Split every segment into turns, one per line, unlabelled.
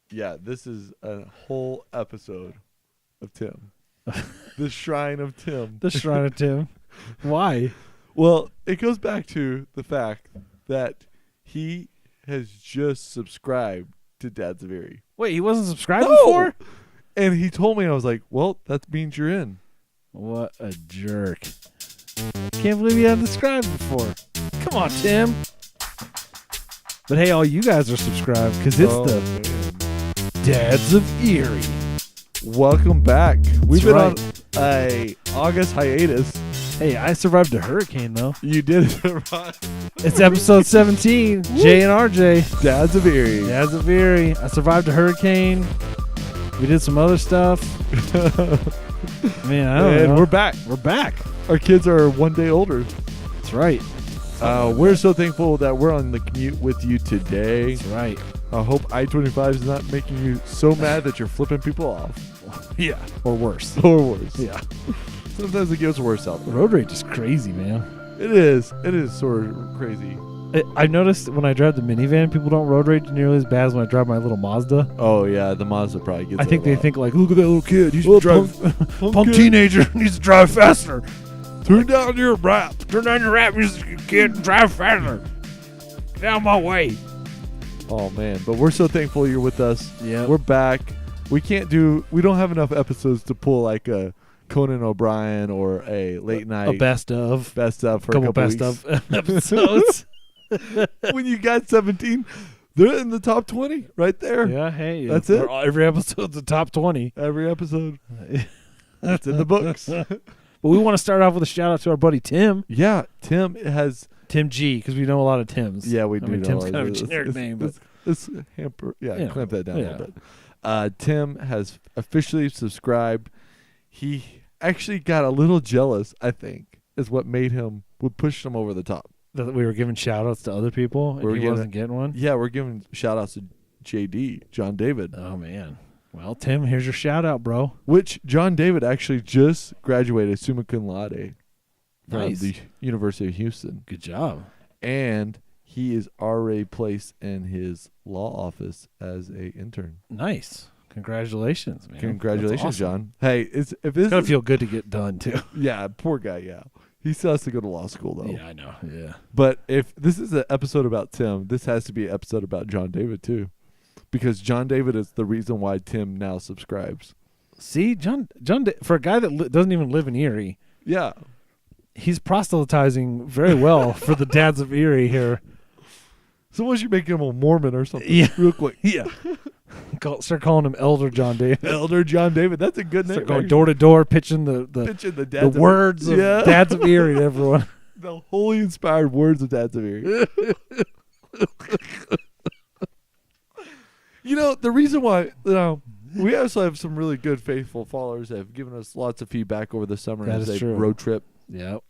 Yeah, this is a whole episode of Tim. The Shrine of Tim.
The Shrine of Tim. Why?
Well, it goes back to the fact that he has just subscribed to Dads of Erie.
Wait, he wasn't subscribed before?
And he told me, I was like, well, that means you're in.
What a jerk. Can't believe he hadn't subscribed before. Come on, Tim. But hey, all you guys are subscribed because it's the Dads of Erie.
Welcome back. We've been
right.
on a August hiatus.
Hey, I survived a hurricane, though.
You did it right.
It's episode 17, Jay and RJ.
Dads of Erie.
Dads of Erie. I survived a hurricane. We did some other stuff. Man, I don't know.
And we're back.
We're back.
Our kids are one day older.
That's right.
We're so thankful that we're on the commute with you today.
That's right.
I hope I-25 is not making you so mad that you're flipping people off.
Yeah. Or worse.
Or worse.
Yeah.
Sometimes it gets worse out
The
there.
road rage is crazy, man.
It is. It is sort of crazy.
I've noticed when I drive the minivan, people don't road rage nearly as bad as when I drive my little Mazda.
Oh, yeah. The Mazda probably gets
I think they think like, look at that little kid. He's
Little
drive.
punk
Punk
kid.
teenager needs to drive faster.
Turn down your rap.
Turn down your rap music, kid. Drive faster. Get out of my way.
Oh, man. But we're so thankful you're with us.
Yeah.
We're back. We don't have enough episodes to pull like a Conan O'Brien or a late night
A best of.
best of for
Couple
a couple
best
weeks.
of episodes.
When you got 17, they're in the top 20 right there.
Yeah, hey.
That's it.
Every episode's a top 20.
Every episode. That's in the books.
But we want to start off with a shout out to our buddy Tim.
Yeah, Tim has.
Tim G, because we know a lot of Tims.
Yeah, we
I
do.
mean,
know
Tim's
it.
kind of a generic name, but
It's hamper. Yeah,
Yeah.
clamp that down a
Yeah.
little bit. Tim has officially subscribed. He actually got a little jealous, I think, is what pushed him over the top.
that we were giving shout outs to other people and
We're
he
giving-
wasn't getting one.
Yeah, we're giving shout outs to JD, John David.
Oh, man. Well, Tim, here's your shout out, bro.
Which John David actually just graduated summa cum laude from
Nice.
the University of Houston.
Good job.
And he is already placed in his law office as a intern.
Nice. Congratulations, man.
Congratulations,
That's awesome.
John. Hey, if
It's
this
gotta
is,
feel good to get done, too.
yeah, poor guy, yeah. He still has to go to law school though.
Yeah, I know. Yeah.
But if this is an episode about Tim, this has to be an episode about John David too. Because John David is the reason why Tim now subscribes.
See, John, for a guy that doesn't even live in Erie,
Yeah.
he's proselytizing very well for the Dads of Erie here.
Someone should make him a Mormon or something.
Yeah.
Real quick.
Yeah. Start calling him Elder John David.
Elder John David. That's a good name.
Start going door to door, pitching the
Pitching the Dads of
words of
Yeah.
Dads of Erie to everyone.
The holy inspired words of Dads of Erie. You know, the reason why, we also have some really good, faithful followers that have given us lots of feedback over the summer
That
as
is
a
true.
road trip.
Yep.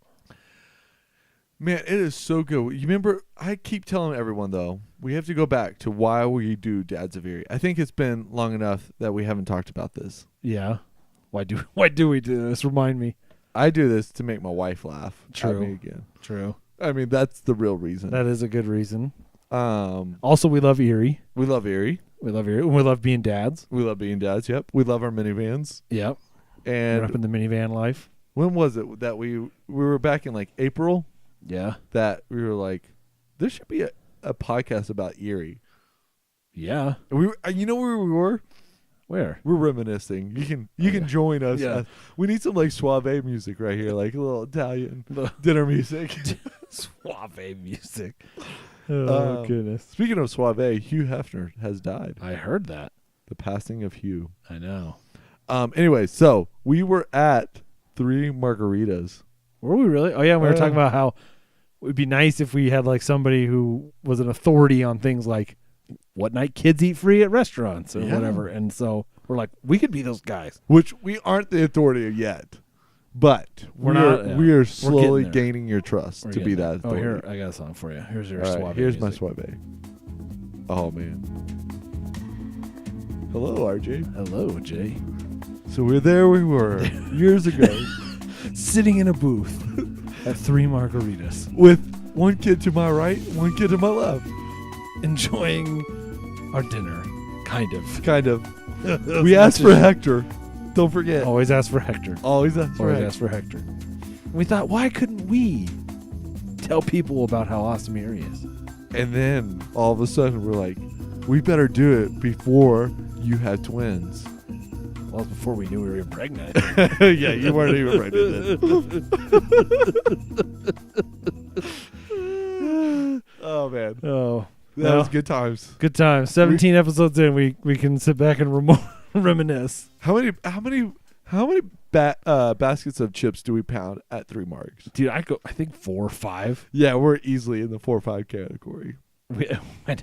Man, it is so good. You remember, I keep telling everyone, though, we have to go back to why we do Dads of Erie. I think it's been long enough that we haven't talked about this.
Yeah. Why do we do this? Remind me.
I do this to make my wife laugh at
True.
me again.
True.
I mean, that's the real reason.
That is a good reason.
We
Also, we love Erie.
love Erie.
We love Erie. We love being dads.
We love being dads, yep. We love our minivans.
Yep.
And
We're up in the minivan life.
when was it that we were back in like April
Yeah.
that we were like, there should be a podcast about Erie.
Yeah.
And you know where we were?
Where?
We're reminiscing. You can join us.
Yeah.
We need some like suave music right here, like a little Italian dinner music.
Suave music. Oh, goodness.
Speaking of suave, Hugh Hefner has died.
I heard that.
The passing of Hugh.
I know.
Anyway, so we were at 3 Margaritas.
Were we really? Oh, yeah. We were talking about how it would be nice if we had like somebody who was an authority on things like what night kids eat free at restaurants or
Yeah.
whatever. And so we're like, we could be those guys.
Which we aren't the authority yet. But
We're not, yeah.
we are
We're
slowly
getting there.
gaining your trust
We're
to be
getting
that
there. Oh,
authority.
here, I got a song for you. Here's your
All right,
suave
here's my
music.
suave. Oh, man. Hello, RJ.
Hello, Jay.
So there we were years ago
Sitting in a booth at 3 Margaritas,
with one kid to my right, one kid to my left.
enjoying our dinner. Kind of.
Kind of. We asked for Hector. Don't forget.
Always ask for Hector.
Always ask for
Always
Hector.
ask for Hector. We thought, why couldn't we tell people about how awesome Erie is?
And then all of a sudden we're like, we better do it before you have twins.
Well, before we knew we were even pregnant.
Yeah, you weren't even pregnant then. Oh, man.
Oh.
That was good times.
Good times. 17 episodes in, we can sit back and reminisce.
How many baskets of chips do we pound at 3 marks?
Dude, I think 4 or 5.
Yeah, we're easily in the 4 or 5 category.
I know.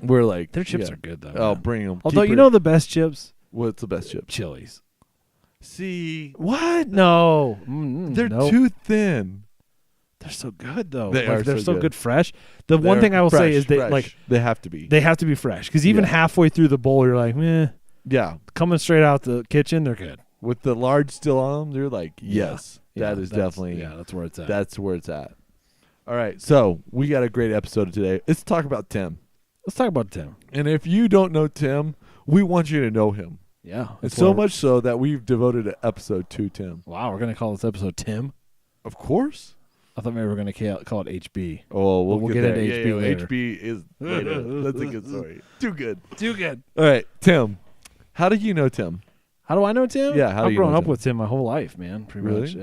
We're like,
Their chips are good, though.
Oh,
man.
bring them.
Although, you know the best chips?
What's the best chip?
Chili's.
See,
What? No.
they're
nope.
too thin.
They're so good, though.
They are
They're
so
so
good.
fresh. The one thing I will say is
fresh. They have to be.
they have to be fresh. Because even halfway through the bowl, you're like, meh.
Yeah,
Coming straight out the kitchen, they're good.
with the large still on them, they're like, yes,
Yeah,
that is
that's-
definitely.
Yeah, that's where it's at.
That's where it's at. All right, so we got a great episode today. Let's talk about Tim.
Let's talk about Tim.
And if you don't know Tim, we want you to know him.
Yeah.
And so much so that we've devoted an episode to Tim.
Wow, we're going to call this episode Tim.
Of course.
I thought maybe we were going to call it HB.
Oh,
we'll get
there.
into HB later.
HB is later. That's a good story. Too good.
Too good.
All right, Tim. How did you know Tim?
How do I know Tim?
Yeah, how do
I've
you
grown
know
up
Tim?
with Tim my whole life, man. Pretty
Really?
much.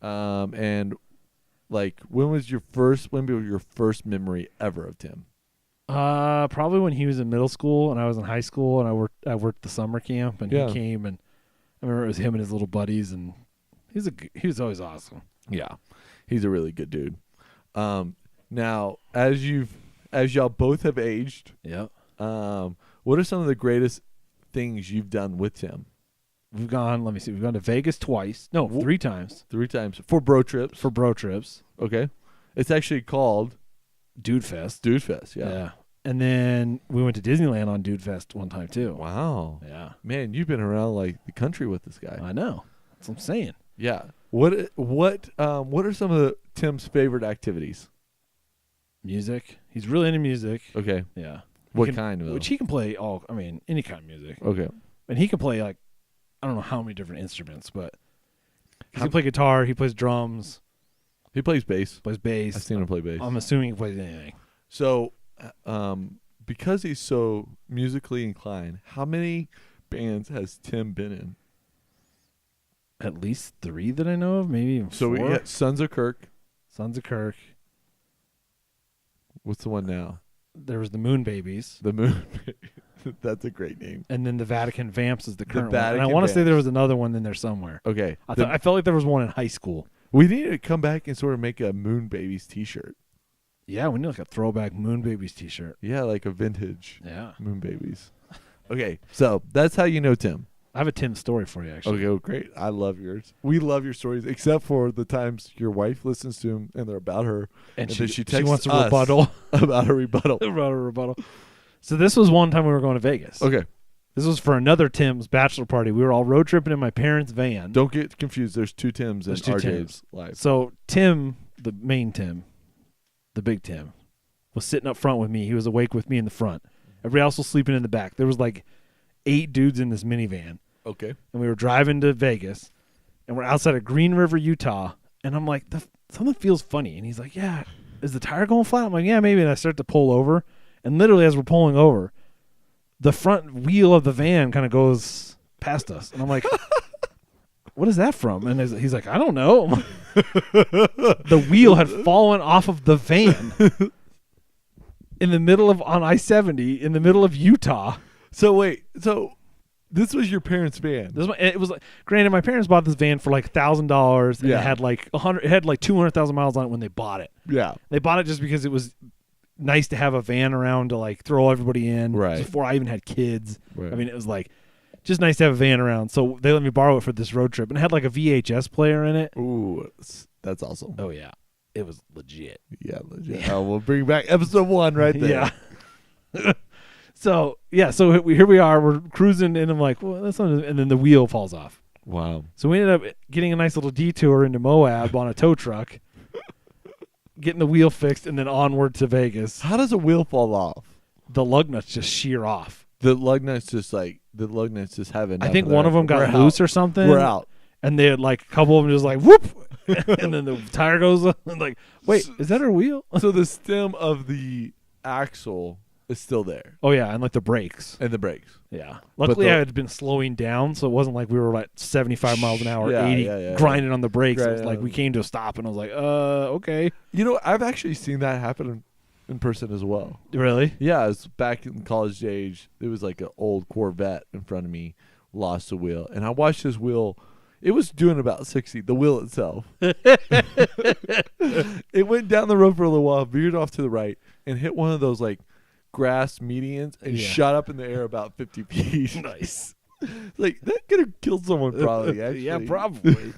Yeah.
And like, when was your first memory ever of Tim?
Probably when he was in middle school and I was in high school and I worked the summer camp and
Yeah.
he came and I remember it was him and his little buddies and he was always awesome.
Yeah, he's a really good dude. Now as y'all both have aged,
Yeah.
what are some of the greatest things you've done with Tim?
We've gone to Vegas twice. No, 3 times
3 times for bro trips.
for bro trips.
Okay, it's actually called
Dude Fest.
Dude Fest. Yeah.
And then we went to Disneyland on Dude Fest one time too.
Wow.
Yeah.
Man, you've been around like the country with this guy.
I know. That's what I'm saying.
Yeah. What are some of Tim's favorite activities?
Music. He's really into music.
Okay.
Yeah.
What kind of?
Which he can play any kind of music.
Okay.
And he can play like, I don't know how many different instruments, but he can play guitar, he plays drums,
He plays bass.
plays bass.
I've seen him play bass.
I'm assuming he plays anything.
So, because he's so musically inclined, how many bands has Tim been in?
At least 3 that I know of, maybe even 4.
So we got Sons of Kirk.
Sons of Kirk.
What's the one now?
There was the Moon Babies.
The Moon. That's a great name.
And then the Vatican Vamps is the current one. And I
Vatican
want to say
Vamps.
there was another one in there somewhere.
Okay.
I felt like there was one in high school.
We need to come back and sort of make a Moon Babies t-shirt.
Yeah, we need like a throwback Moon Babies t-shirt.
Yeah, like a vintage
Yeah.
Moon Babies. Okay, so that's how you know Tim.
I have a Tim story for you, actually.
Okay, well, great. I love yours. We love your stories, except for the times your wife listens to them and they're about her.
And
then
she
texts
wants a
us
rebuttal.
about a rebuttal.
About a rebuttal. So this was one time we were going to Vegas.
Okay,
This was for another Tim's bachelor party. We were all road tripping in my parents' van.
don't get confused. There's 2 Tims in
There's 2
RJ's
Tims.
life.
So Tim, the main Tim, the big Tim, was sitting up front with me. He was awake with me in the front. Everybody else was sleeping in the back. There was like 8 dudes in this minivan.
Okay.
And we were driving to Vegas. And we're outside of Green River, Utah. And I'm like, something feels funny. And he's like, yeah, is the tire going flat? I'm like, yeah, maybe. And I start to pull over. And literally as we're pulling over, the front wheel of the van kind of goes past us. And I'm like, what is that from? And he's like, I don't know. The wheel had fallen off of the van on I-70 in the middle of Utah.
So wait, this was your parents' van.
It was like, granted, my parents bought this van for like $1,000 and
Yeah.
it had like 200,000 miles on it when they bought it.
Yeah.
They bought it just because it was nice to have a van around to like throw everybody in.
Right.
Before I even had kids.
Right.
I mean, it was like just nice to have a van around. So they let me borrow it for this road trip and it had like a VHS player in it.
Ooh, that's awesome.
Oh yeah, it was legit.
Yeah, legit. We'll bring back episode 1 right there.
Yeah. So here we are. We're cruising and I'm like, well, that's not. And then the wheel falls off.
Wow.
So we ended up getting a nice little detour into Moab on a tow truck, getting the wheel fixed, and then onward to Vegas.
How does a wheel fall off?
The lug nuts just shear off.
The lug nuts just have enough.
I think one of them got loose or something.
We're out.
And they had like a couple of them just like whoop, and then the tire goes up and like, wait, is that our wheel?
So the stem of the axle is still there.
Oh yeah, and like the brakes.
And the brakes.
Yeah. Luckily, I had been slowing down, so it wasn't like we were like 75 miles an hour, 80, grinding on the brakes. It was like we came to a stop, and I was like, okay.
You know, I've actually seen that happen in person as well.
Really?
Yeah, it was back in college age. There was like an old Corvette in front of me, lost the wheel, and I watched this wheel. It was doing about 60, the wheel itself. It went down the road for a little while, veered off to the right, and hit one of those like grass medians and shot up in the air about 50 feet.
Nice.
Like, that could have killed someone probably, actually.
Yeah, probably.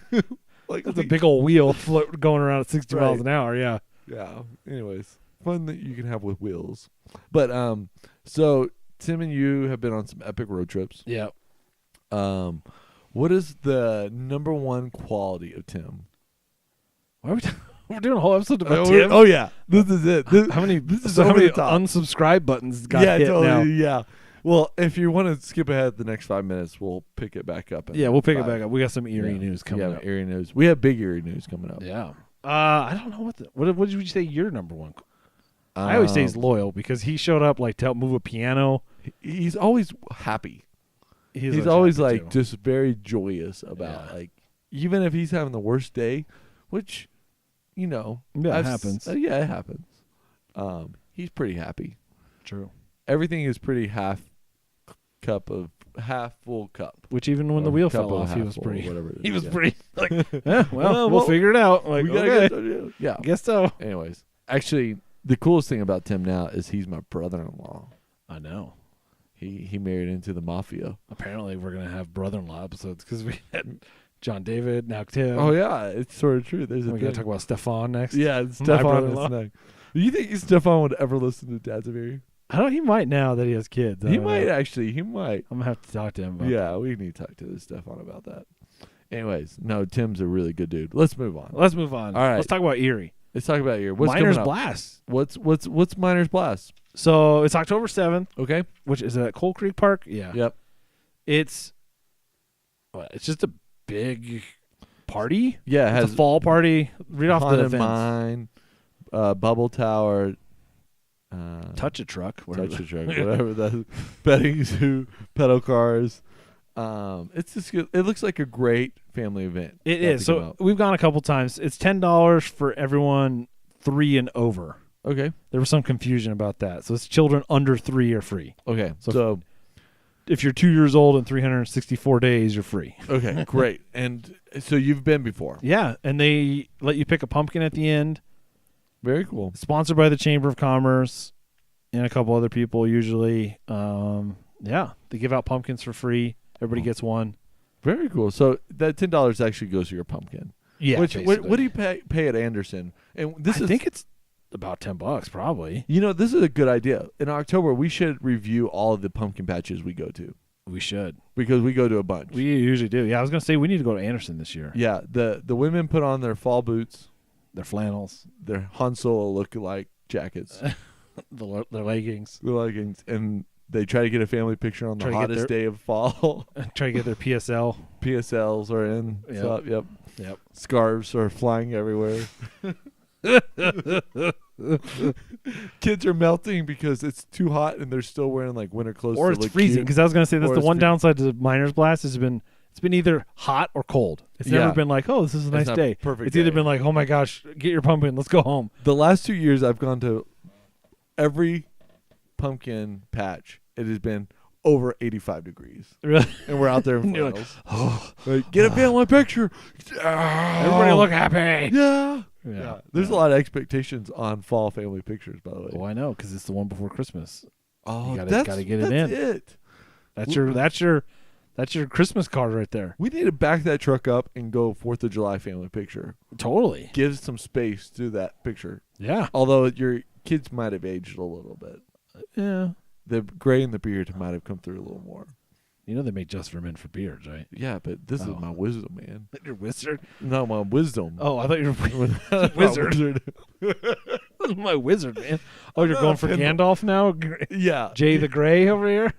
Like,
that's a big old wheel going around at 60 miles an hour, yeah.
Yeah. Anyways, fun that you can have with wheels. But so Tim and you have been on some epic road trips.
Yeah.
What is the number one quality of Tim?
Why are we're doing a whole episode about Tim?
Oh yeah, this is it.
How many unsubscribe buttons got hit
totally,
now?
Yeah. Well, if you want to skip ahead the next 5 minutes, we'll pick it back up.
Yeah, we'll pick it back up. We got some Erie news coming up.
Erie news. We have big Erie news coming up.
Yeah. I don't know what did you say your number one? I always say he's loyal because he showed up like to help move a piano.
He's always happy. He's always like just very joyous about like, even if he's having the worst day, which, you know,
it happens.
It happens. He's pretty happy.
True.
Everything is pretty half full cup.
Which even when the wheel fell off, he was pretty. He was pretty like, well, we'll figure it out. Like,
yeah,
guess so.
Anyways, actually, the coolest thing about Tim now is he's my brother-in-law.
I know.
He married into the mafia.
Apparently, we're gonna have brother-in-law episodes because we had John David, now Tim.
Oh yeah, it's sort of true.
We gotta talk about Stefan next.
Yeah, Stefan is next. Do you think Stefan would ever listen to Dad's of Erie?
I don't. He might now that he has kids.
He might actually. He might.
I'm gonna have to talk to him about that.
We need to talk to Stefan about that. Anyways, no, Tim's a really good dude. Let's move on.
All right. Let's talk about Erie.
Let's talk about Erie. What's
Miners
coming up?
Blast.
What's Miners Blast?
So it's October 7th.
Okay.
Which is at Coal Creek Park. Yeah.
Yep.
It's just a big party.
Yeah, it has
a fall party. Read off the events.
Mine, Bubble Tower,
Touch a Truck, whatever
that petting zoo, pedal cars. It's just good. It looks like a great family event.
It is. So we've gone a couple times. It's $10 for everyone 3 and over.
Okay.
There was some confusion about that. So it's children under 3 are free.
Okay.
So if you're 2 years old and 364 days, you're free.
Okay, great. And so you've been before.
Yeah, and they let you pick a pumpkin at the end.
Very cool.
Sponsored by the Chamber of Commerce and a couple other people usually. They give out pumpkins for free. Everybody gets one.
Very cool. So that $10 actually goes to your pumpkin.
Yeah.
What do you pay at Anderson? And I
think it's about $10 probably.
You know, this is a good idea. In October, we should review all of the pumpkin patches we go to.
We should.
Because we go to a bunch.
We usually do. Yeah, I was going to say we need to go to Anderson this year.
Yeah, the women put on their fall boots.
Their flannels.
Their Han Solo look-alike jackets.
Their leggings.
The leggings. And they try to get a family picture on the hottest day of fall.
Try to get their PSL.
PSLs are in.
Yep.
Yep. Scarves are flying everywhere. Kids are melting because it's too hot and they're still wearing like winter clothes.
Or it's freezing. Because I was going to say that's the one downside to the Miners Blast has been it's been either hot or cold. It's never been like, oh, this is a nice day.
Perfect.
It's either been like, oh my gosh, get your pumpkin, let's go home.
The last 2 years I've gone to every pumpkin patch. It has been over 85 degrees.
Really?
And we're out there in flannels. Like, get a family picture.
Everybody look happy.
Yeah. There's a lot of expectations on fall family pictures, by the way.
Oh, I know, because it's the one before Christmas.
Oh,
you gotta get it in. That's your Christmas card right there.
We need to back that truck up and go 4th of July family picture.
Totally.
Give some space to that picture.
Yeah.
Although your kids might have aged a little bit.
Yeah.
The gray in the beard might have come through a little more.
You know they make just for men for beards, right?
Yeah, but this is my wisdom, man.
Your wizard?
No, my wisdom.
Oh, I thought you were wizard. My wizard, man. Oh, you're going for Gandalf now?
Yeah.
Jay the Gray over here?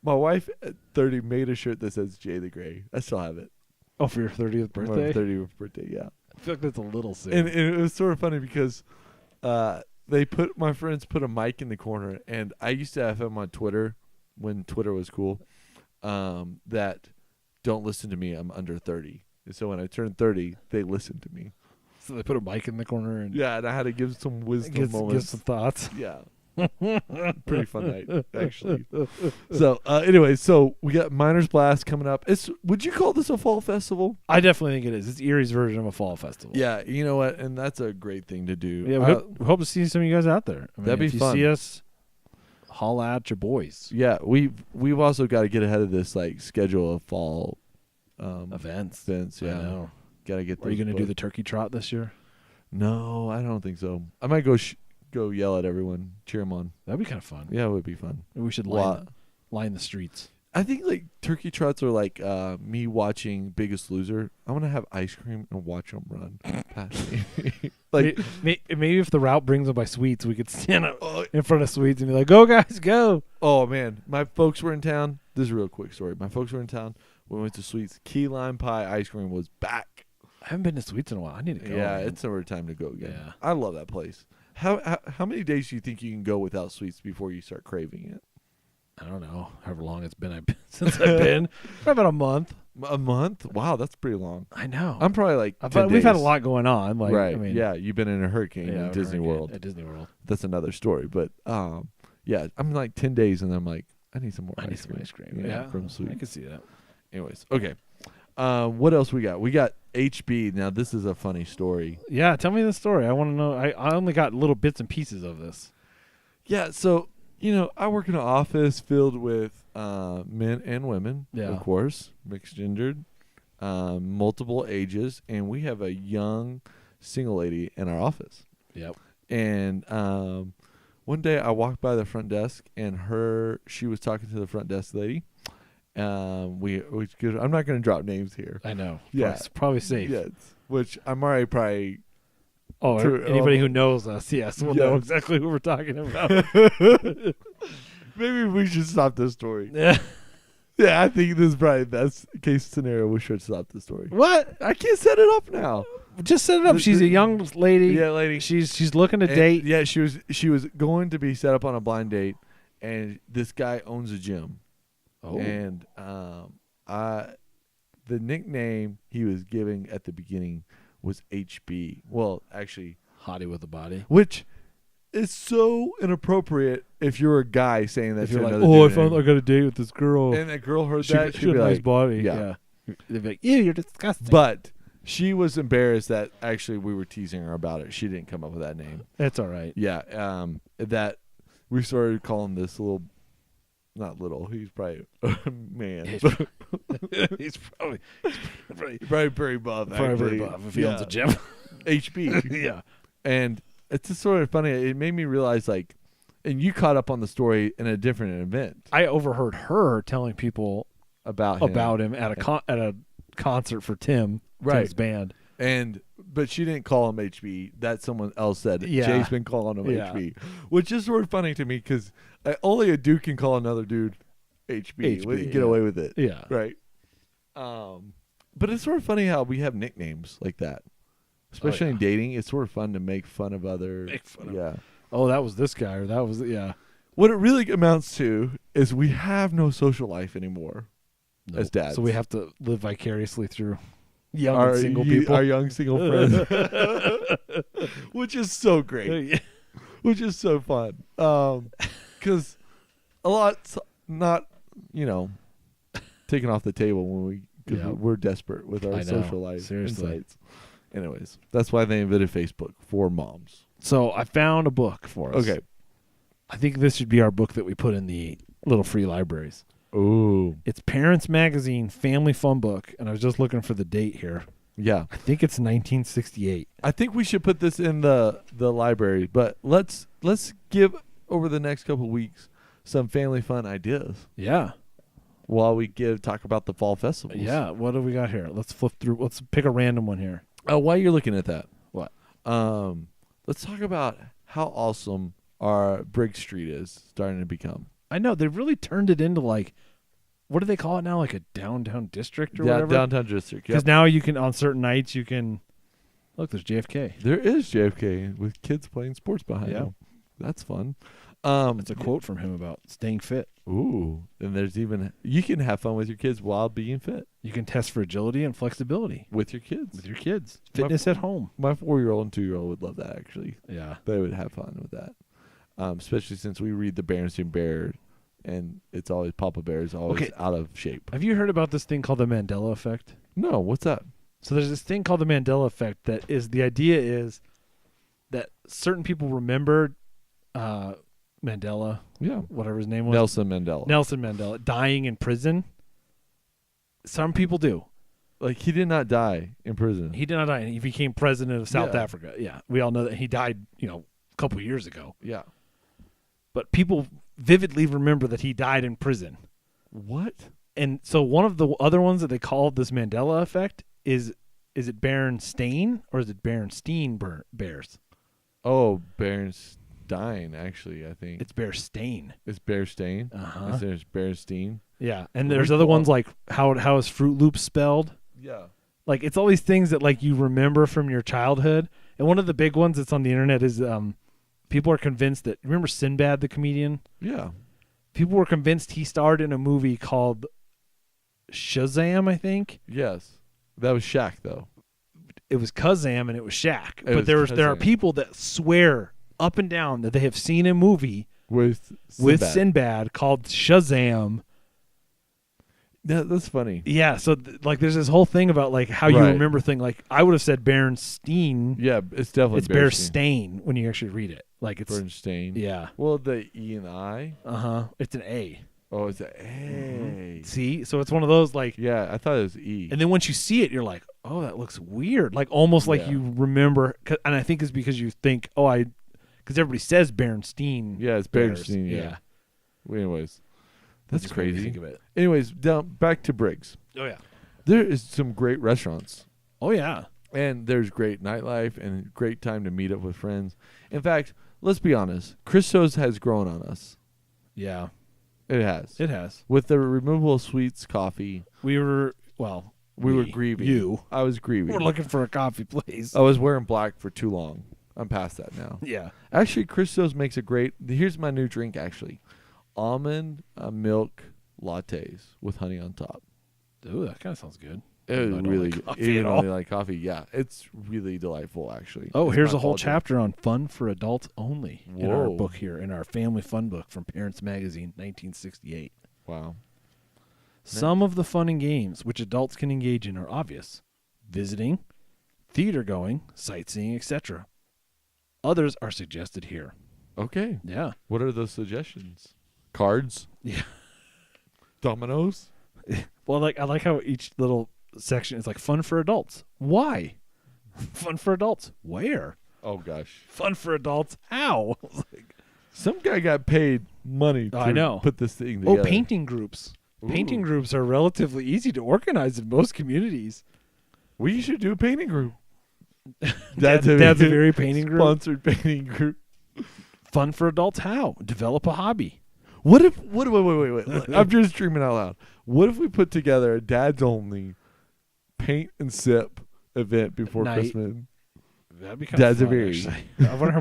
My wife at 30 made a shirt that says Jay the Gray. I still have it.
Oh, for your 30th
For my
birthday?
30th birthday, yeah.
I feel like that's a little soon.
And it was sort of funny because my friends put a mic in the corner, and I used to have him on Twitter when Twitter was cool, that don't listen to me, I'm under 30. And so when I turned 30, they listened to me.
So they put a mic in the corner and
Yeah, and I had to give some wisdom
give
moments.
some thoughts.
Yeah. Pretty fun night, actually. So, anyway, so we got Miners Blast coming up. Would you call this a fall festival?
I definitely think it is. It's Erie's version of a fall festival.
Yeah, you know what? And that's a great thing to do.
Yeah, we hope to see some of you guys out there. I mean,
that'd be
if you
fun.
see us, holla at your boys.
Yeah, we've also got to get ahead of this, like schedule of fall
Events.
Yeah,
I know.
got to get.
Are you
going to
do the turkey trot this year?
No, I don't think so. I might go yell at everyone, cheer them on.
That'd be kind of fun.
Yeah, it would be fun.
Maybe we should
Lot.
line the streets.
I think like turkey trots are like me watching Biggest Loser. I want to have ice cream and watch them run past me. Like
maybe if the route brings them by Sweets, we could stand up in front of Sweets and be like, "Go guys, go!"
Oh man, my folks were in town. This is a real quick story. My folks were in town. We went to Sweets. Key lime pie ice cream was back.
I haven't been to Sweets in a while. I need to go.
Yeah,
man.
it's over time to go again.
Yeah.
I love that place. How many days do you think you can go without Sweets before you start craving it?
I don't know. However long it's been since I've been. Probably about a month.
A month? Wow, that's pretty long.
I know.
I'm probably like 10
we've had a
days.
lot going on. Like,
right.
I mean,
yeah, you've been in a hurricane
yeah,
in Disney World.
At Disney World.
That's another story. But yeah, I'm like 10 days and I'm like, I need some more
I need
ice
some
cream.
ice cream.
Yeah, from Sweets.
I can see that.
Anyways, okay. What else we got? We got HB. Now this is a funny story.
Yeah, tell me the story. I want to know. I only got little bits and pieces of this.
Yeah, so I work in an office filled with men and women,
Yeah.
of course, mixed gendered, multiple ages, and we have a young single lady in our office.
Yep.
And one day I walked by the front desk, and she was talking to the front desk lady. I'm not going to drop names here.
I know.
Yeah.
Probably safe.
Yes, which I'm already probably.
Oh,
True.
anybody who knows us, yes, will know
Yeah.
exactly who we're talking about.
Maybe we should stop this story.
Yeah.
Yeah, I think this is probably the best case scenario. We should stop the story.
What?
I can't set it up now.
Just set it up. She's a young lady.
Yeah, lady.
She's looking to
And,
date.
Yeah, she was going to be set up on a blind date, and this guy owns a gym.
Oh.
And the nickname he was giving at the beginning was HB. Well, actually,
Hottie with a body.
which is so inappropriate if you're a guy saying that
If
to
you're like,
another
oh, I
dude.
found I got a date with this girl.
And that girl heard
she
that,
she
she'd
had
be
a nice
like,
body.
yeah.
They'd be like, ew, you're disgusting.
But she was embarrassed that actually we were teasing her about it. She didn't come up with that name.
That's all right.
Yeah, that we started calling this not little. He's probably a man.
He's probably
Probably very buff.
very
actually.
buff if he owns a gym.
HB.
Yeah.
And it's just sort of funny. It made me realize, like, and you caught up on the story in a different event
I overheard her telling people
about
him at a concert for Tim's band.
But she didn't call him HB. That someone else said.
Yeah.
Jay's been calling him
Yeah.
HB, which is sort of funny to me because only a dude can call another dude HB. We can get away with it.
Yeah.
Right. But it's sort of funny how we have nicknames like that, especially in dating. It's sort of fun to make fun of other. Yeah.
Oh, that was this guy, or that was
What it really amounts to is we have no social life anymore as dads.
So we have to live vicariously through young
our
and single people.
our young single friends, which is so great, which is so fun. Because a lot's not, taken off the table because we're desperate with our social life
seriously.
insights. Anyways, that's why they invented Facebook for moms.
So I found a book for us.
Okay.
I think this should be our book that we put in the little free libraries.
Ooh.
It's Parents Magazine Family Fun Book, and I was just looking for the date here.
Yeah.
I think it's 1968.
I think we should put this in the library, but let's give over the next couple of weeks some family fun ideas
Yeah.
while we talk about the fall festivals.
Yeah. What do we got here? Let's flip through. Let's pick a random one here.
While you're looking at that,
What?
let's talk about how awesome our Briggs Street is starting to become.
I know. They've really turned it into like what do they call it now? Like a downtown district or
Yeah,
whatever?
downtown district.
Because
Yep.
now you can, on certain nights, you can, look, there's JFK.
There is JFK with kids playing sports behind
Yeah.
him. That's fun.
It's a quote from him about staying fit.
Ooh, and there's even you can have fun with your kids while being fit
You can test for agility and flexibility
with your kids.
with your kids. Fitness at home.
My 4-year-old and 2-year-old would love that. Actually,
Yeah.
they would have fun with that. Especially since we read the Berenstain Bear, and it's always Papa Bear is always out of shape.
Have you heard about this thing called the Mandela effect?
No, what's that?
So there's this thing called the Mandela effect that is, the idea is that certain people remember Mandela,
Yeah,
whatever his name was.
Nelson Mandela.
Dying in prison. Some people do.
Like he did not die in prison.
He did not die. He became president of South
Yeah.
Africa. Yeah. We all know that he died, a couple years ago.
Yeah.
But people vividly remember that he died in prison.
What?
And so one of the other ones that they call this Mandela effect is it Berenstain or is it Berenstein Bears?
Oh, Berenstain. Actually, I think
It's Bearstain.
it's Bearstain.
Uh-huh.
There's Berenstein.
Yeah. And there's other ones like how is Fruit Loops spelled?
Yeah.
Like it's all these things that like you remember from your childhood. And one of the big ones that's on the internet is people are convinced that, remember Sinbad the comedian?
Yeah.
People were convinced he starred in a movie called Shazam, I think.
Yes. That was Shaq though.
It was Kazam and it was Shaq.
It
But
was
there are
Kazam.
people that swear up and down that they have seen a movie
With
Sinbad called Shazam.
Yeah, that's funny.
Yeah, so like there's this whole thing about like how you
Right.
remember thing. Like I would have said Berenstein.
Yeah, it's definitely
It's Bearstain when you actually read it. Like it's
Bernstein.
yeah.
Well, the E and I.
It's an A.
Oh, it's a A.
See, so it's one of those like,
Yeah, I thought it was E.
and then once you see it, you're like, oh, that looks weird. Like almost like
Yeah.
you remember, and I think it's because you think, because everybody says Berenstein.
Yeah, it's
Bears.
Bernstein. Yeah. Anyways, that's
Just made me
crazy.
Think of it.
Anyways, back to Briggs.
Oh yeah.
There is some great restaurants.
Oh yeah.
And there's great nightlife and great time to meet up with friends. In fact, let's be honest. Christo's has grown on us.
Yeah.
It has.
It has.
With the removable sweets coffee,
We were
grieving.
You
I was grieving.
were looking for a coffee place.
I was wearing black for too long. I'm past that now.
Yeah.
Actually, Christo's makes a great. Here's my new drink. Actually, almond milk lattes with honey on top.
Ooh, that kind of sounds good.
It
I
was
don't
really
like coffee
you
at
don't
all.
really like coffee. Yeah, it's really delightful. Actually.
Oh,
It's
here's
my
a whole
fall drink.
chapter on fun for adults only in our
Whoa.
book here, in our family fun book from Parents Magazine, 1968.
Wow.
Some of the fun and games which adults can engage in are obvious: visiting, theater going, sightseeing, etc. Others are suggested here.
Okay.
Yeah.
What are those suggestions? Cards.
Yeah.
Dominoes.
Well, I like how each little section is like fun for adults. Why? Fun for adults. Where?
Oh gosh.
Fun for adults. How?
Some guy got paid money to
I know.
put this thing together.
Oh, painting groups. Painting
Ooh.
groups are relatively easy to organize in most communities.
We should do a painting group.
Dad's a very painting group.
Sponsored painting group.
Fun for adults. How? Develop a hobby.
What if? Wait. I'm just dreaming out loud. What if we put together a dads only paint and sip event before
Night.
Christmas?
That'd be kind
Dads
of
of
fun,
Erie.
actually. I wonder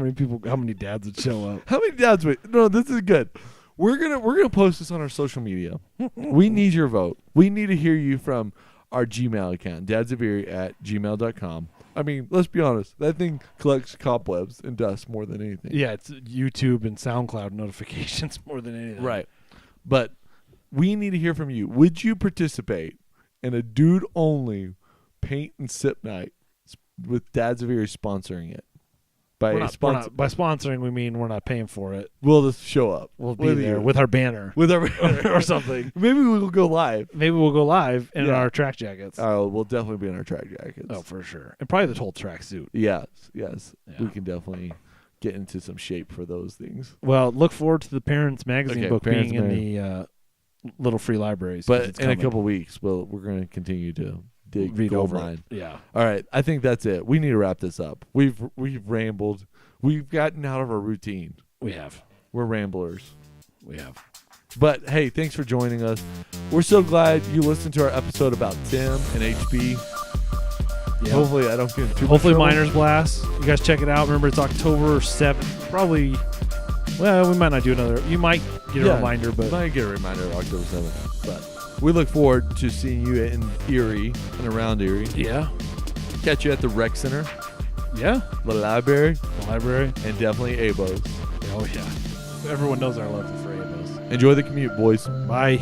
how many dads would show up.
How many dads? No, this is good. We're gonna post this on our social media. We need your vote. We need to hear you from our Gmail account, dadsoferie@gmail.com. I mean, let's be honest. That thing collects cobwebs and dust more than anything.
Yeah, it's YouTube and SoundCloud notifications more than anything.
Right. But we need to hear from you. Would you participate in a dude only paint and sip night with Dads of Erie sponsoring it? By
By sponsoring, we mean we're not paying for it.
We'll just show up.
We'll be there with our banner
with our
or something.
Maybe we'll go live.
Maybe we'll go live in
Yeah.
our track jackets.
Oh, we'll definitely be in our track jackets.
Oh, for sure. And probably the whole track suit.
Yes.
Yeah.
We can definitely get into some shape for those things.
Well, look forward to the Parents Magazine
Okay,
book
Parents
being in the little free libraries. 'cause
But
it's
in a
coming.
couple weeks, we're going to continue to
read
go
over
online.
it. Yeah.
All right, I think that's it. We need to wrap this up. We've rambled. We've gotten out of our routine.
We have.
We're ramblers.
We have.
But hey, thanks for joining us. We're so glad you listened to our episode about Tim and HB.
Yeah.
Hopefully I don't get too
Hopefully
much trouble.
Miners Blast. You guys check it out. Remember, it's October 7th. Probably, well, we might not do another. You might get a reminder, but...
You might get a reminder of October 7th. But we look forward to seeing you in Erie and around Erie.
Yeah.
Catch you at the rec center,
Yeah.
the library,
The library.
and definitely ABOs.
Oh, yeah. Everyone knows our love for Freyabos.
Enjoy the commute, boys.
Bye.